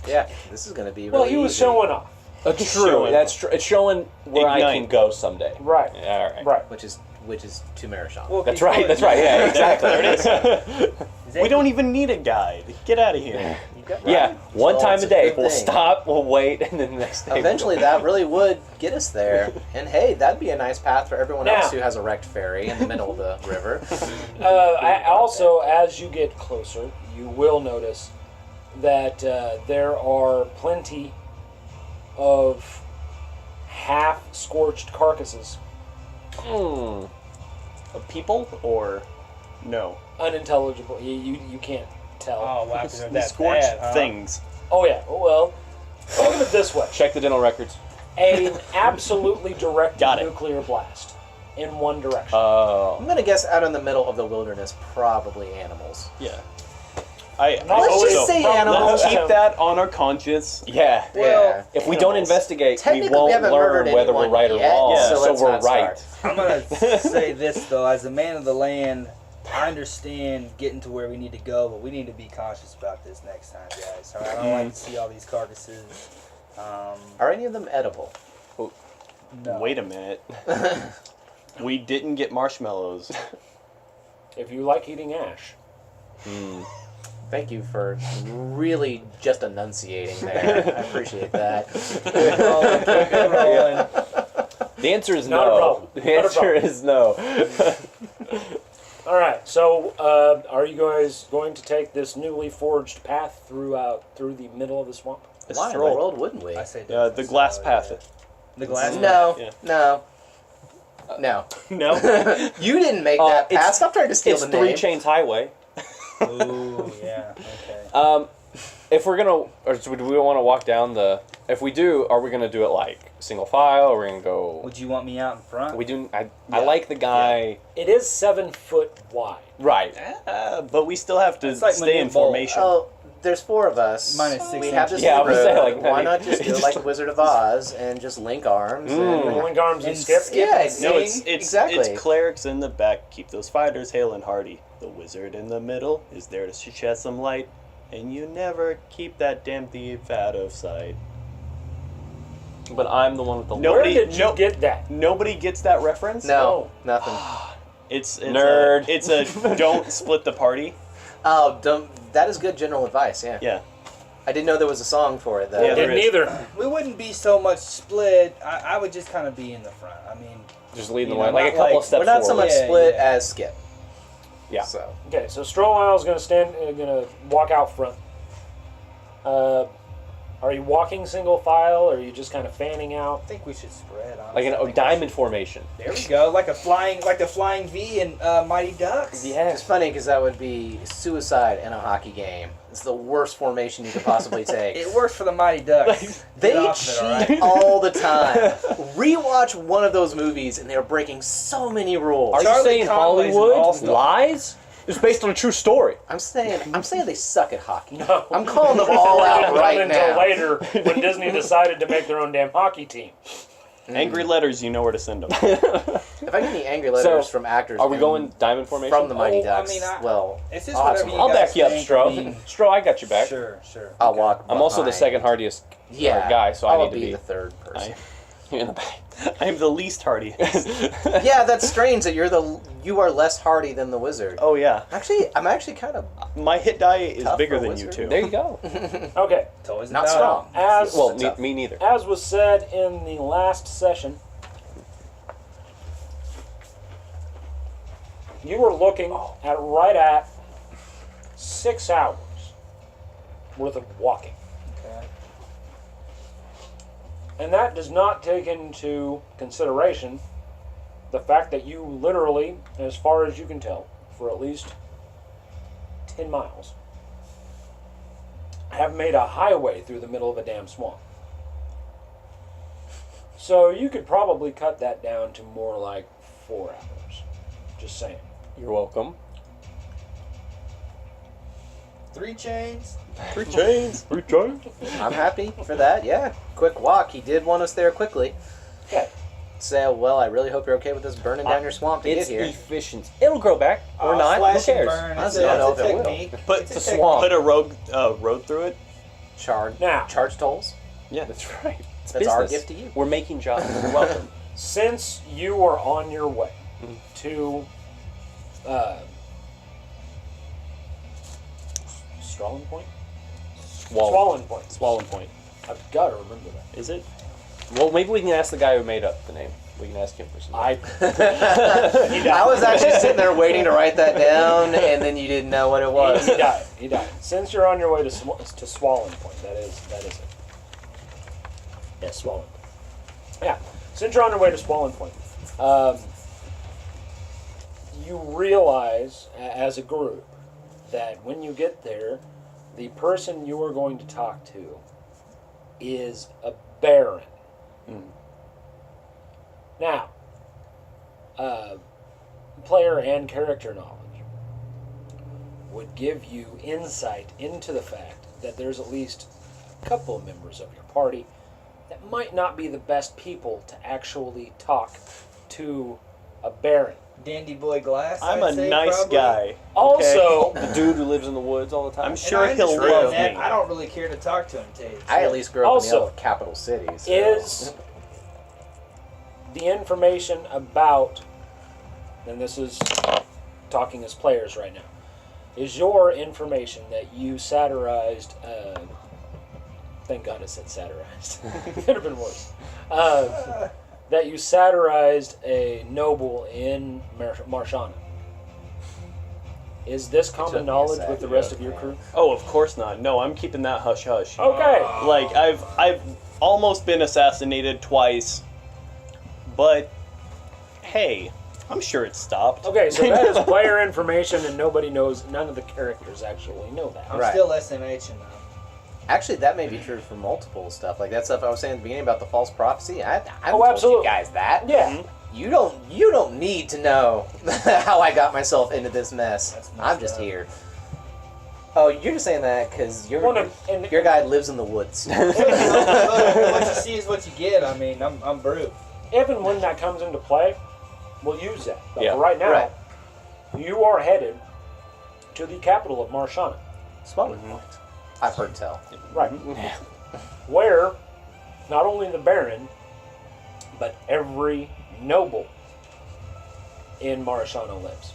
B: Yeah, this is going to be really
A: Well, he was
B: easy.
A: showing off.
C: That's
D: true.
C: That's true. It's showing where I can
D: Ignite.
C: go someday.
A: Right.
C: Yeah, all right.
A: Right.
B: Which is to Marishon.
E: Well,
C: That's right. That's right. Yeah, exactly.
D: There it is. We don't even need a guide. Get out of here.
C: Yeah, one
B: So
C: time
B: it's
C: a
B: a
C: day.
B: good
C: We'll
B: thing.
C: stop. We'll wait, and then the next day.
B: Eventually, that really would get us there. And hey, that'd be a nice path for everyone
A: Now-
B: else who has a wrecked ferry in the middle of the river.
A: Also, as you get closer, you will notice that there are plenty of half-scorched carcasses,
C: Hmm.
D: Of people or no?
A: unintelligible. You can't tell.
E: Oh, wow, 'cause they're that
D: Scorched
E: bad, huh?
D: things.
A: Oh yeah. Well, think of it this way:
C: Check the dental records.
A: an absolutely directed
D: Got it.
A: nuclear blast in one direction.
B: I'm gonna guess out in the middle of the wilderness, probably animals.
D: Yeah. I
A: Let's
D: hope
B: just
D: so.
B: say animals.
D: Let's keep that on our conscience.
C: Yeah.
B: Yeah.
C: If we don't investigate, we
B: Technically, we
C: won't
B: haven't
C: learn
B: murdered
C: whether we're
B: anyone
C: right or
B: yet,
C: wrong.
D: Yeah.
B: so
C: So
B: let's
C: we're
B: not
C: right.
B: start.
E: I'm gonna say this though, as a man of the land, I understand getting to where we need to go, but we need to be cautious about this next time, guys. All right? I don't like to see all these carcasses.
B: Are any of them edible?
E: No.
D: Wait a minute. We didn't get marshmallows.
A: If you like eating ash,
B: Thank you for really just enunciating there. I appreciate that.
E: Rolling, keep it rolling.
C: The answer is
A: Not a
C: no.
A: problem.
C: The
A: Not a
C: answer
A: problem.
C: is no.
A: all right. So, are you guys going to take this newly forged path through the middle of the swamp?
D: Let's
B: Why in the
D: throw it.
B: world wouldn't we?
E: I say
D: The glass path.
E: The glass
B: No,
D: Yeah.
B: no, no.
D: No.
B: You didn't make that
C: it's-
B: path. Stop trying to steal
C: It's
B: the
C: 3
B: name.
C: Chains Highway.
E: Ooh, yeah. Okay.
C: If we're gonna, or do we want to walk down the? If we do, are we gonna do it like single file? Or we're gonna go?
E: Would you want me out in front?
C: We do. I like the guy.
A: It is 7 foot wide.
C: Right.
D: But we still have to
E: It's like
D: stay in
E: Manute Bol.
D: formation.
B: Oh, there's 4 of us.
E: Minus 6
B: We have this
C: Yeah, I was
B: road.
C: saying, like,
B: Why not just do it like the Wizard of Oz and just link arms? And,
A: Link arms and
E: And
A: skip.
B: yeah,
D: No,
B: sing.
D: it's
B: exactly.
D: It's clerics in the back keep those fighters hale and hearty. The wizard in the middle is there to shed some light, and you never keep that damn thief out of sight.
C: But I'm the one with the
D: No.
A: Where
D: Nobody-
A: did you
D: no-
A: get that?
D: Nobody gets that reference.
B: No, nothing.
D: It's
C: Nerd.
D: It's a don't split the party.
B: Oh, that is good general advice. Yeah.
D: Yeah.
B: I didn't know there was a song for it though.
D: Yeah, there
A: Didn't
D: is.
A: either.
E: We wouldn't be so much split. I would just kind of be in the front. I mean,
C: just leading the
E: You
C: way,
E: know,
C: like a
E: not
C: couple
E: like-
C: of steps
B: We're not so
C: forward.
B: much
E: Yeah,
B: split
E: yeah.
B: as Skip.
C: Yeah.
B: So
A: Okay, so Stromile's gonna walk out front. Are you walking single file, or are you just kind of fanning out?
E: I think we should spread.
C: Like
E: Honestly.
C: a diamond formation.
E: There we go, like the flying V in Mighty Ducks.
B: it's funny because that would be suicide in a hockey game. It's the worst formation you could possibly take.
E: It works for the Mighty Ducks.
B: They
E: Get off of it, all
B: cheat
E: right?
B: all the time. Rewatch one of those movies and they're breaking so many rules.
C: Are you
E: Charlie
C: saying
E: Conway's an
C: Hollywood
E: all-star.
C: lies? It's based on a true story.
B: I'm saying they suck at hockey.
A: No.
B: I'm calling them all out
A: Didn't
B: right
A: come until
B: now.
A: later when Disney decided to make their own damn hockey team.
D: Angry letters, you know where to send them.
B: If I get any angry letters
C: So,
B: from actors,
C: Are we
B: in-
C: going diamond formation?
B: from the Mighty
E: Oh, I
B: Ducks?
E: mean,
B: well,
E: It's just
B: I'll have
E: whatever
B: some-
E: you
C: I'll
E: guys
C: back you up,
E: think.
C: Stro.
E: I mean,
C: Stro, I got you back.
E: Sure.
B: I'll walk.
C: I'm also the
B: behind.
C: second hardiest
B: Yeah,
C: guy, so I
B: I'll
C: need to be
B: the third person.
C: in the back.
D: I am the least hardy.
B: Yeah, that's strange that you are less hardy than the wizard.
D: Oh yeah,
B: Actually, I'm actually kind of
D: my hit die is
B: Tough
D: bigger
B: for
D: than
B: wizard.
D: you two.
C: There you go.
A: Okay,
E: it's always
B: not
E: about-
B: strong.
A: as
C: Well,
B: tough.
C: me neither.
A: as was said in the last session, you were looking at right at 6 hours worth of walking.
E: Okay.
A: And that does not take into consideration the fact that you literally, as far as you can tell, for at least 10 miles, have made a highway through the middle of a damn swamp. So you could probably cut that down to more like 4 hours. Just saying.
C: You're welcome.
E: 3 chains.
D: Three chains.
B: I'm happy for that. Yeah, quick walk. He did want us there quickly.
A: Okay.
B: Say, well, I really hope you're okay with us burning down your swamp to
C: It's
B: get here.
C: efficient. It'll grow back or
E: Oh,
C: not. Who
E: slash and
C: cares?
E: burn.
B: I
E: It's
B: don't know
E: a
B: if it will.
E: technique.
D: Put
E: It's
C: a
E: technique.
C: swamp.
D: Put a road through it.
A: Now-
B: Charge tolls.
D: Yeah.
C: That's right. It's
B: That's our
C: business.
B: gift to you.
C: We're making jobs. You're welcome.
A: Since you are on your way to Stromile Point? Swallond Point.
D: Swallond Point.
A: I've got to remember that.
D: Is it?
C: Well, maybe we can ask the guy who made up the name. We can ask him for some.
A: I
B: I was actually sitting there waiting to write that down, and then you didn't know what it was.
A: He died. He died. Since you're on your way to Swallond Point, that is it. Yeah, Swallond. Yeah. Since you're on your way to Swallond Point, you realize as a group that when you get there, the person you are going to talk to is a baron. Now, player and character knowledge would give you insight into the fact that there's at least a couple of members of your party that might not be the best people to actually talk to a baron.
E: Dandy boy glass.
D: I'm
E: I'd
D: a
E: say,
D: nice
E: probably.
D: guy.
A: Also,
C: the dude who lives in the woods all the time.
D: I'm
E: And
D: sure
E: I
D: he'll
E: understand
D: love
E: that.
D: me.
E: I don't really care to talk to him, Tate.
B: I at least grew up in
A: Also,
B: the capital cities. So.
A: is the information about, and this is talking as players right now, is your information that you satirized, thank God I said satirized, could have been worse, that you satirized a noble in Marshana. Is this
B: took
A: common
B: me a
A: knowledge
B: sec,
A: with the rest
B: yeah.
A: of your crew?
D: Oh, of course not. No, I'm keeping that hush hush.
A: Okay.
D: Like I've almost been assassinated twice, but hey, I'm sure it stopped.
A: Okay, so that is player information and nobody knows, none of the characters actually know that.
E: I'm
B: Right.
E: still SMH though.
B: Actually, that may be true for multiple stuff. Like that stuff I was saying at the beginning about the false prophecy. I
A: Oh,
B: told
A: absolutely.
B: you guys that.
A: Yeah.
B: You don't need to know how I got myself into this mess.
E: That's messed
B: I'm just
E: up.
B: here. Oh, you're just saying that because your
A: and
B: guy lives in the woods.
E: What you see is what you get. I mean, I'm brute.
A: even when that comes into play, we'll use that. But
C: Yeah.
A: for right now,
B: Right.
A: you are headed to the capital of Marshana.
B: Swallond. I've heard tell.
A: Right. Where not only the Baron, but every noble in Marshana lives.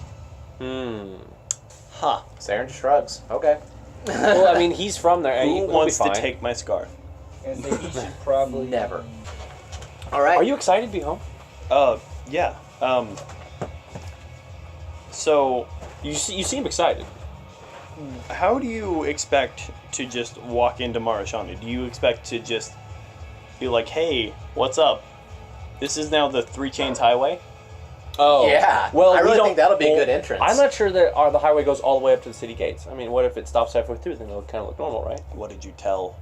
D: Huh.
B: Saren shrugs. Okay.
C: Well, I mean, he's from there.
D: Who
C: He'll be
D: wants to
C: fine.
D: take my scarf?
E: And so he should probably
B: Never. All right.
C: Are you excited to be home?
D: Yeah. So,
C: You seem excited.
D: how do you expect to just walk into Marashani? Do you expect to just be like, hey, what's up? This is now the Three Chains Highway?
C: Oh,
B: Yeah.
C: Well,
B: I
C: we
B: really
C: don't-
B: think that'll be a
C: well,
B: good entrance.
C: I'm not sure that the highway goes all the way up to the city gates. I mean, what if it stops halfway through? Then it'll kind of look normal, right?
D: What did you tell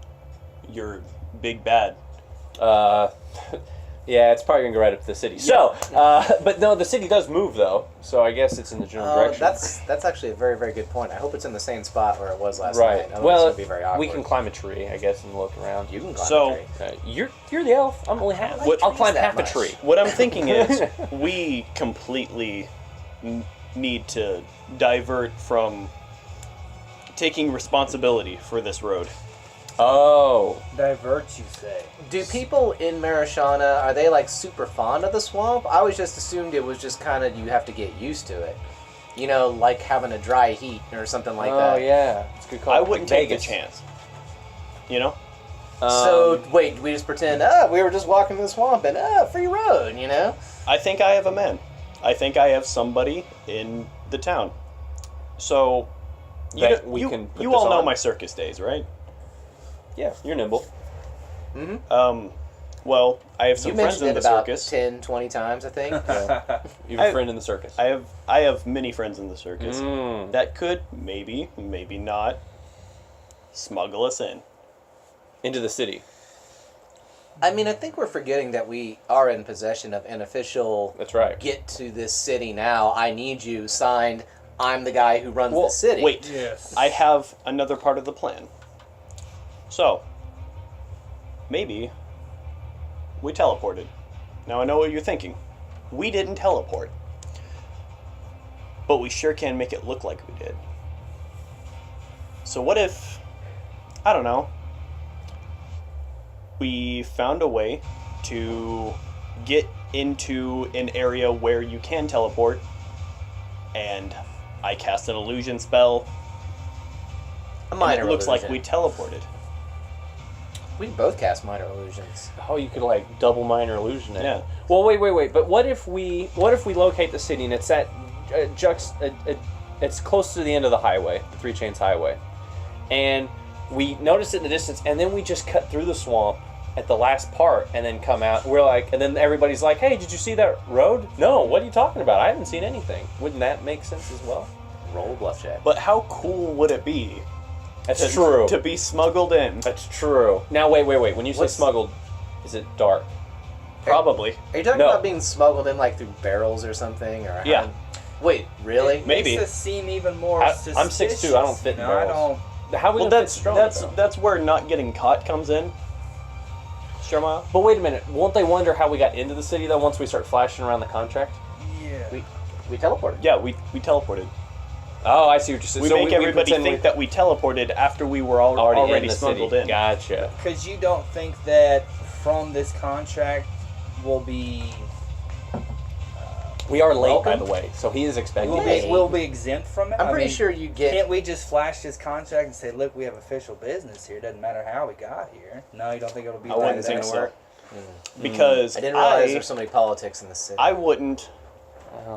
D: your big bad?
C: Yeah, it's probably gonna go right up to the city. So, but no, the city does move though. So I guess it's in the general direction.
B: That's actually a very, very good point. I hope it's in the same spot where it was last
C: right.
B: night. Otherwise
C: Well,
B: it'll be very awkward.
C: we can climb a tree, I guess, and look around.
B: You can climb
D: So-
B: a tree.
C: You're the elf. I'm only half.
D: What-
C: I'll climb
B: that
C: half
B: much.
C: a tree.
D: What I'm thinking is, we completely need to divert from taking responsibility for this road.
C: Oh,
E: divert, you say.
B: Do people in Marashana, are they like super fond of the swamp? I always just assumed it was just kind of you have to get used to it. You know, like having a dry heat or something like that.
C: Oh yeah, it's a good call.
D: I wouldn't take the
C: Vegas.
D: chance. You know?
B: So, wait, we just pretend, we were just walking the swamp and, free road, you know?
D: I think I have a man. I think I have somebody in the town. So,
C: That we can put
D: you
C: this
D: all know
C: on?
D: my circus days, right?
C: Yeah, you're nimble.
D: Well, I have some
B: You
D: friends
B: mentioned
D: in
B: it
D: the
B: about
D: circus.
B: 10, 20 times, I think.
C: You have a friend in the circus.
D: I have many friends in the circus that could maybe not smuggle us in.
C: Into the city.
B: I mean, I think we're forgetting that we are in possession of an official
C: That's right.
B: get to this city now, I need you, signed, I'm the guy who runs the city.
D: Wait,
E: Yes.
D: I have another part of the plan. So, maybe we teleported. Now I know what you're thinking. We didn't teleport. But we sure can make it look like we did. So what if, I don't know, we found a way to get into an area where you can teleport, and I cast an illusion spell,
B: A
D: and
B: minor
D: it looks like
B: illusion.
D: we teleported.
B: We both cast minor illusions.
C: Oh, you could like double minor illusion it.
D: Yeah.
C: Well, wait. But what if we locate the city and it's at it's close to the end of the highway, the Three Chains Highway, and we notice it in the distance, and then we just cut through the swamp at the last part, and then come out. We're like, and then everybody's like, "Hey, did you see that road?" No. What are you talking about? I haven't seen anything. Wouldn't that make sense as well?
B: Roll bluff check.
D: But how cool would it be
C: That's true.
D: to be smuggled in?
C: That's true. Now wait. When you say
B: What's-
C: smuggled, is it dark?
D: Probably.
B: Are you talking
C: No.
B: about being smuggled in like through barrels or something? Or
D: Yeah.
B: Wait, really?
D: Maybe.
E: Makes us seem even more
C: I'm
E: suspicious.
C: 6'2". I don't fit in
E: you know,
C: barrels. How we
D: Well,
C: gonna
D: that's
C: fit Stromile, though?
D: that's where not getting caught comes in. Stromile?
C: But wait a minute, won't they wonder how we got into the city though once we start flashing around the contract?
E: Yeah.
B: We teleported.
D: Yeah, we teleported.
C: Oh, I see what you're saying.
D: We
C: So
D: make everybody
C: pretend
D: think that we teleported after we were
C: already
D: already
C: in the
D: smuggled
C: city.
D: in.
C: Gotcha.
E: Because you don't think that from this contract will be
C: We are late, by
B: Welcome.
C: the way, so he is expecting.
E: will
B: Hey.
E: be will be exempt from it?
B: I'm
E: I
B: pretty
E: mean,
B: sure you get.
E: Can't we just flash this contract and say, "Look, we have official business here. Doesn't matter how we got here." No, you don't think it'll be
D: I
E: like
D: wouldn't
E: that?
D: think so.
B: work?
D: Because
B: I didn't realize there's so many politics in the city.
D: I wouldn't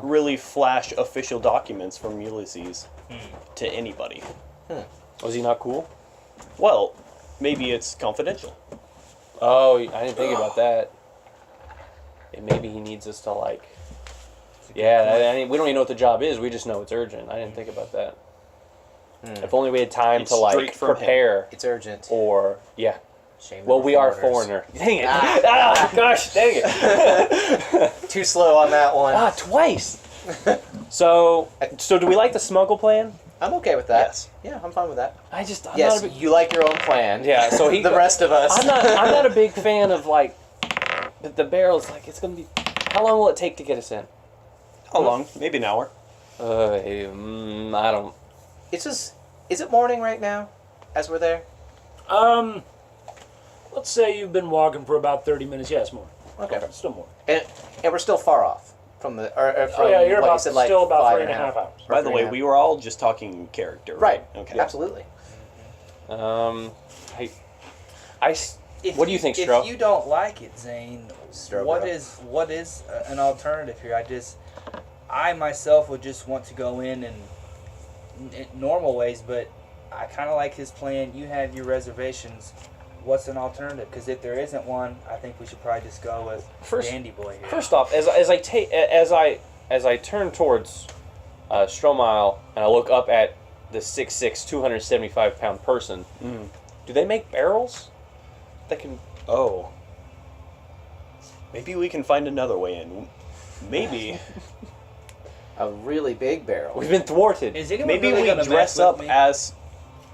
D: really flash official documents from Ulysses to anybody.
C: Was he not cool?
D: Well, maybe it's confidential.
C: Oh, I didn't think about that. And maybe he needs us to like. Yeah, we don't even know what the job is. We just know it's urgent. I didn't think about that. If only we had time
D: It's
C: to like
D: straight from him.
C: prepare,
B: It's urgent.
C: or yeah.
B: Shame
C: Well,
B: that
C: we are
B: foreigners.
C: foreigner. Dang it! Gosh, dang it!
B: Too slow on that one.
C: Twice. So do we like the smuggle plan?
B: I'm okay with that.
D: Yes.
B: Yeah, I'm fine with that.
C: I'm
B: Yes,
C: not a big,
B: you like your own plan.
C: yeah. So he.
B: The rest of us.
C: I'm not a big fan of like the barrels. Like it's gonna be. How long will it take to get us in?
D: How long? Maybe an hour.
C: I don't.
B: It's just. Is it morning right now? As we're there.
A: Let's say you've been walking for about 30 minutes. Yes, more.
B: Okay.
A: Still more.
B: And we're still far off from the. Or from
A: Oh yeah, you're
B: what
A: about
B: you said, like
A: still about
B: 5.5
A: 3.5 hours.
B: or
D: By the way,
B: 3.5.
D: we were all just talking character.
B: Right.
D: Okay.
B: Absolutely.
C: What do you think,
E: If
C: Stro?
E: you don't like it, Zayne,
B: Stro,
E: what
B: bro.
E: is an alternative here? I myself would just want to go in normal ways, but I kind of like his plan. You have your reservations. What's an alternative? Because if there isn't one, I think we should probably just go with Dandy Boy here.
C: First off, as I turn towards Stromile and I look up at the 6'6", 275-pound person, do they make barrels that can?
D: Oh. Maybe we can find another way in. Maybe.
B: A really big barrel.
C: We've been thwarted.
E: Is anyone
D: Maybe
E: really
D: we
E: gonna
D: dress
E: mess with
D: up
E: me?
D: as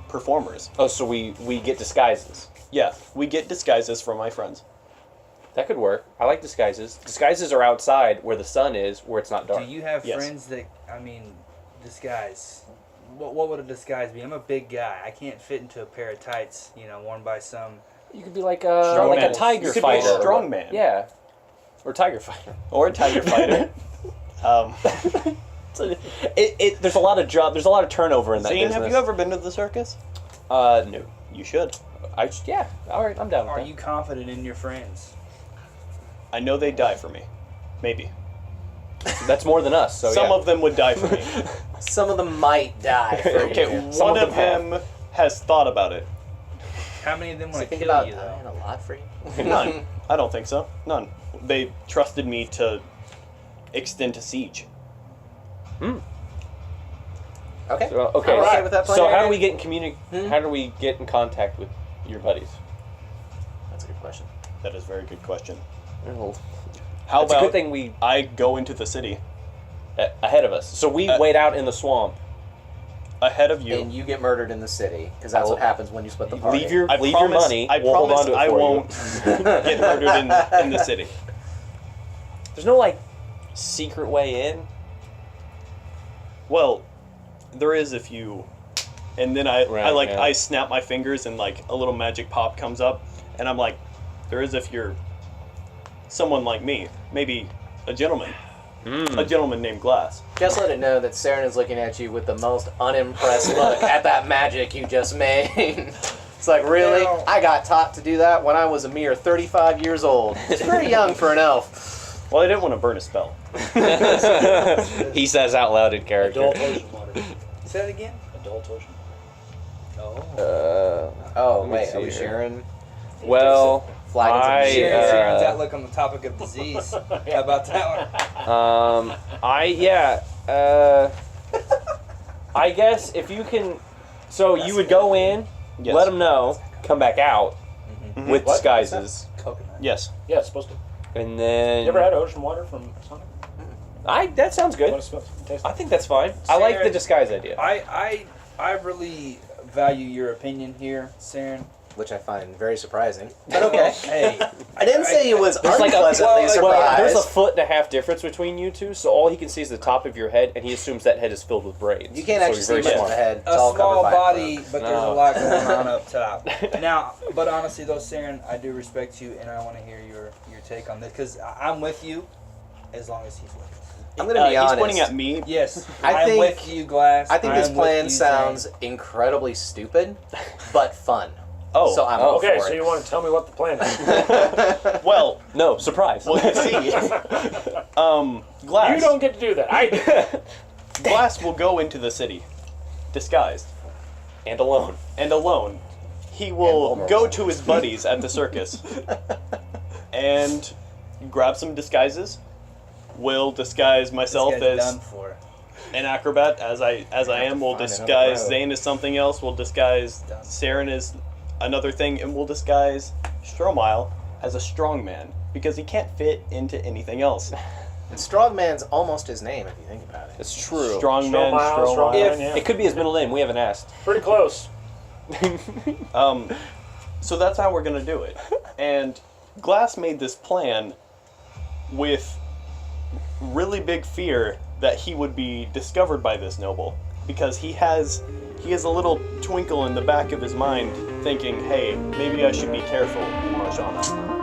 D: performers.
C: Oh, so we get disguises.
D: Yeah, we get disguises from my friends.
C: That could work. I like disguises. Disguises are outside where the sun is, where it's not dark.
E: Do you have
D: Yes.
E: friends that, disguise? What would a disguise be? I'm a big guy. I can't fit into a pair of tights, worn by some.
C: You could be like
D: Strong
C: a
D: man.
C: tiger
D: You could be a
C: fighter.
D: strong man.
C: Yeah. Or tiger fighter.
D: Or a tiger fighter.
C: There's a lot of there's a lot of turnover in that
D: Zayne,
C: business.
D: have you ever been to the circus?
C: No.
D: You should.
C: Yeah. All right, I'm down with
E: Are
C: that.
E: you confident in your friends?
D: I know they'd die for me. Maybe.
C: That's more than us. So
D: Some
C: yeah.
D: of them would die for me.
B: Some of them might die. For
D: Okay,
B: you.
C: Some
D: one
C: of
D: of
C: them
D: them has thought about it.
E: How many of them
B: So
E: want to
B: think
E: kill
B: about
E: you, though?
B: dying a lot for you.
D: None. I don't think so. None. They trusted me to extend a siege.
B: Okay.
C: So, okay.
B: I'm okay with that plan.
C: So how do we get in How do we get in contact with your buddies?
B: That's a good question.
D: That is a very good question.
C: Well,
D: How
C: it's a
D: about
C: good thing we
D: I go into the city
C: ahead of us. So we wait out in the swamp.
D: ahead of you?
B: And you get murdered in the city, because that's what happens when you split the party.
C: Leave your
D: I
C: leave
D: promise,
C: your money.
D: I
C: we'll hold
D: promise
C: on to it
D: I
C: for you.
D: won't get murdered in the city.
C: There's no like secret way in.
D: Well, there is if you, and then I
C: Right, yeah.
D: I snap my fingers and like a little magic pop comes up, and I'm like, there is if you're someone like me, maybe a gentleman named Glass.
B: Just let it know that Saren is looking at you with the most unimpressed look at that magic you just made. It's like, really?
E: Now-
B: I got taught to do that when I was a mere 35 years old. It's pretty young for an elf.
D: Well, I didn't want to burn a spell.
C: He says out loud in character.
A: Adult ocean water.
E: Say that again?
A: Adult ocean.
E: Oh.
B: Oh,
C: Let me
B: wait,
C: see
B: are we
C: here.
B: sharing?
C: Well,
B: Flagging some
C: I,
B: shit.
E: Sharon's outlook on the topic of disease. How about that one?
C: I guess if you can, so you would go in,
D: Yes.
C: let them know, come back out with
B: What?
C: disguises,
E: Coconut.
D: Yes.
A: Yeah, it's supposed to.
C: and then
A: You ever had ocean water from Sonic?
C: that sounds good.
A: What it smells? Taste
C: I think that's fine. I like the disguise idea.
E: I really value your opinion here, Saren.
B: Which I find very surprising. But okay.
E: Hey,
B: I didn't say it was
C: There's like
B: unpleasantly
C: well,
B: surprised.
C: there's a 1.5 difference between you two, so all he can see is the top of your head, and he assumes that head is filled with brains.
B: You can't
C: so
B: actually
C: he's
B: see
C: very
B: much of
C: smart.
B: the head. It's
E: a
B: all
E: small
B: covered by a
E: body,
B: cloak.
E: but there's a
C: No.
E: lot going on up top. Now, but honestly though, Saren, I do respect you, and I want to hear your take on this, because I'm with you as long as he's with us.
B: I'm going to be
D: He's
B: honest.
D: pointing at me.
E: Yes,
B: I
E: I'm
B: think-
E: with you, Glass.
B: I think this
E: I'm with
B: plan
E: you,
B: sounds
E: Zayne.
B: incredibly stupid, but fun.
D: Oh.
B: So I'm all
A: Okay,
B: for
A: so
B: it.
A: you want to tell me what the plan is?
D: Well,
C: No, surprise.
D: well, you see, Glass.
A: You don't get to do that. I do.
D: Glass will go into the city, disguised
C: and alone.
D: and alone. He will
B: vulnerable.
D: go to his buddies at the circus and grab some disguises. Will disguise
E: This
D: myself
E: guy's
D: as
E: done for.
D: an acrobat, as I am. We'll
B: Find
D: disguise
B: another road.
D: Zayne as something else. We'll disguise
E: Done.
D: Saren as another thing, and we'll disguise Stromile as a strong man because he can't fit into anything else.
B: And Strongman's almost his name if you think about it.
C: It's true.
D: Strong man,
A: Stromile,
D: strong
A: Stromile,
D: man.
A: yeah.
C: It could be his middle name. We haven't asked.
A: Pretty close.
D: So that's how we're gonna do it. And Glass made this plan with really big fear that he would be discovered by this noble, because he has a little twinkle in the back of his mind thinking, hey, maybe I should be careful, Marjana.